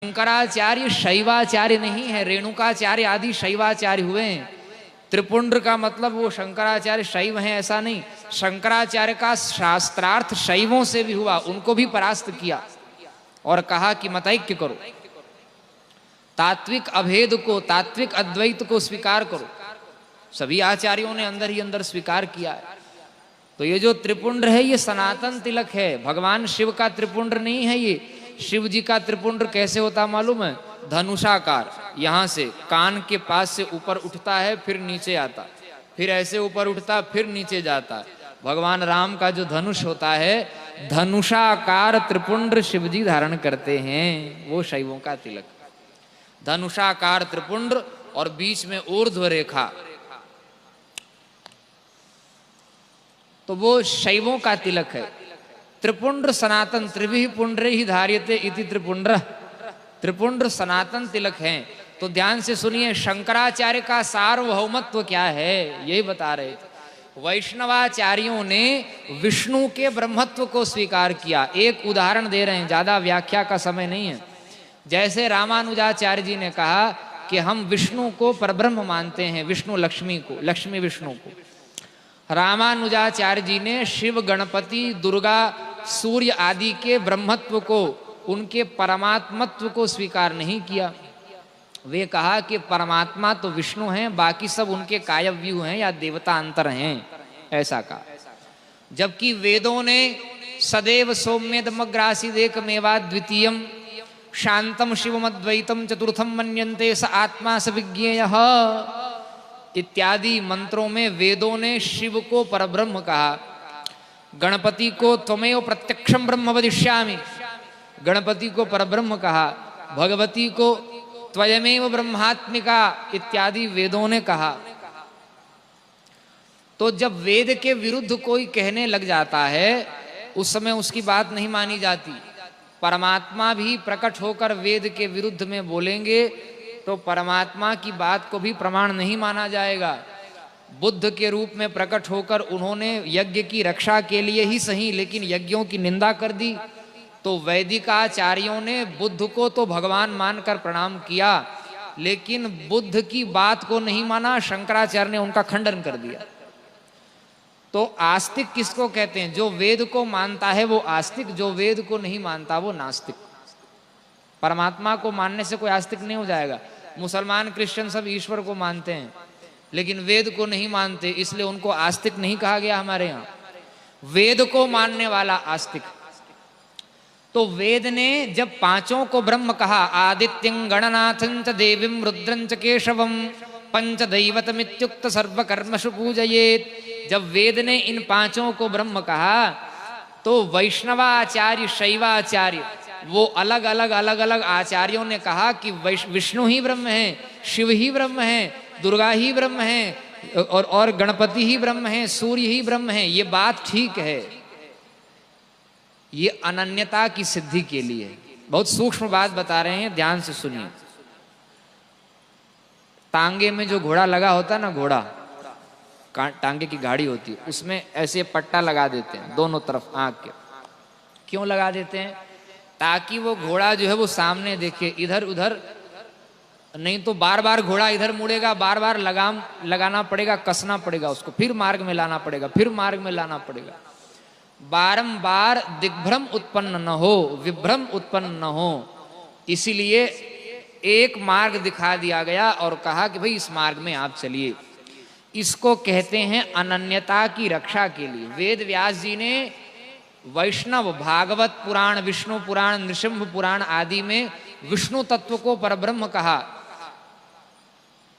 शंकराचार्य शैवाचार्य नहीं है, रेणुकाचार्य आदि शैवाचार्य हुए हैं। त्रिपुंड्र का मतलब वो शंकराचार्य शैव हैं ऐसा नहीं, शंकराचार्य का शास्त्रार्थ शैवों से भी हुआ, उनको भी परास्त किया और कहा कि मतैक्य करो, तात्विक अभेद को, तात्विक अद्वैत को स्वीकार करो। सभी आचार्यों ने अंदर ही अंदर स्वीकार किया है। तो ये जो त्रिपुंड्र है ये सनातन तिलक है, भगवान शिव का त्रिपुंड्र नहीं है। ये शिव जी का त्रिपुंड्र कैसे होता मालूम है? धनुषाकार, यहाँ से कान के पास से ऊपर उठता है, फिर नीचे आता, फिर ऐसे ऊपर उठता, फिर नीचे जाता। भगवान राम का जो धनुष होता है, धनुषाकार त्रिपुंड्र शिव जी धारण करते हैं, वो शैवों का तिलक। धनुषाकार त्रिपुंड्र और बीच में ऊर्ध्व रेखा, तो वो शैवों का तिलक है। त्रिपुंड्र सनातन, त्रिभिः पुंड्रे ही धार्यते इति त्रिपुंड्र, त्रिपुंड्र सनातन तिलक हैं। तो ध्यान से सुनिए, शंकराचार्य का सार्वभौमत्व क्या है यही बता रहे थे। वैष्णवाचार्यों ने विष्णु के ब्रह्मत्व को स्वीकार किया। एक उदाहरण दे रहे हैं, ज्यादा व्याख्या का समय नहीं है। जैसे रामानुजाचार्य जी ने कहा कि हम विष्णु को परब्रह्म मानते हैं, विष्णु लक्ष्मी को, लक्ष्मी विष्णु को। रामानुजाचार्य जी ने शिव, गणपति, दुर्गा, सूर्य आदि के ब्रह्मत्व को, उनके परमात्मत्व को स्वीकार नहीं किया। वे कहा कि परमात्मा तो विष्णु हैं, बाकी सब उनके कायव्यूह हैं या देवता अंतर हैं, ऐसा कहा। जबकि वेदों ने सदैव सौम्यदमग्रासीदेकमेवा द्वितीयम शांतम शिवमद्वैतम चतुर्थम मन्यन्ते स आत्मा स विज्ञेयः इत्यादि मंत्रों में वेदों ने शिव को परब्रह्म कहा। गणपति को त्वमेव प्रत्यक्षम ब्रह्म वदिष्यामि, गणपति को परब्रह्म कहा। भगवती को त्वयमेव ब्रह्मात्मिका इत्यादि वेदों ने कहा। तो जब वेद के विरुद्ध कोई कहने लग जाता है, उस समय उसकी बात नहीं मानी जाती। परमात्मा भी प्रकट होकर वेद के विरुद्ध में बोलेंगे तो परमात्मा की बात को भी प्रमाण नहीं माना जाएगा। बुद्ध के रूप में प्रकट होकर उन्होंने यज्ञ की रक्षा के लिए ही सही, लेकिन यज्ञों की निंदा कर दी। तो वैदिक आचार्यों ने बुद्ध को तो भगवान मानकर प्रणाम किया, लेकिन बुद्ध की बात को नहीं माना। शंकराचार्य ने उनका खंडन कर दिया। तो आस्तिक किसको कहते हैं? जो वेद को मानता है वो आस्तिक, जो वेद को नहीं मानता वो नास्तिक। परमात्मा को मानने से कोई आस्तिक नहीं हो जाएगा। मुसलमान, क्रिश्चियन सब ईश्वर को मानते हैं, लेकिन वेद को नहीं मानते, इसलिए उनको आस्तिक नहीं कहा गया हमारे यहाँ। वेद को मानने वाला आस्तिक। तो वेद ने जब पांचों को ब्रह्म कहा, आदित्यं गणनाथं च देवीं रुद्रं च केशवं पंचदैवतमित्युक्त सर्वकर्मसु पूजयेत, जब वेद ने इन पांचों को ब्रह्म कहा, तो वैष्णवाचार्य, शैवाचार्य, वो अलग अलग आचार्यों ने कहा कि विष्णु ही ब्रह्म है, शिव ही ब्रह्म है, दुर्गा ही ब्रह्म है और गणपति ही ब्रह्म है, सूर्य ही ब्रह्म है। ये बात ठीक है, ये अनन्यता की सिद्धि के लिए। बहुत सूक्ष्म बात बता रहे हैं, ध्यान से सुनिए। टांगे में जो घोड़ा लगा होता है ना, घोड़ा टांगे की गाड़ी होती है, उसमें ऐसे पट्टा लगा देते हैं दोनों तरफ आंख के। क्यों लगा देते हैं? ताकि वो घोड़ा जो है वो सामने देखे, इधर उधर नहीं तो बार बार घोड़ा इधर मुड़ेगा, बार बार लगाम लगाना पड़ेगा, कसना पड़ेगा उसको, फिर मार्ग में लाना पड़ेगा, फिर मार्ग में लाना पड़ेगा। बारंबार दिग्भ्रम उत्पन्न न हो, विभ्रम उत्पन्न न हो, इसीलिए एक मार्ग दिखा दिया गया और कहा कि भाई इस मार्ग में आप चलिए। इसको कहते हैं अनन्यता की रक्षा के लिए। वेद व्यास जी ने वैष्णव, भागवत पुराण, विष्णु पुराण, नृसिंह पुराण आदि में विष्णु तत्व को परब्रह्म कहा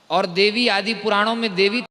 और देवी आदि पुराणों में देवी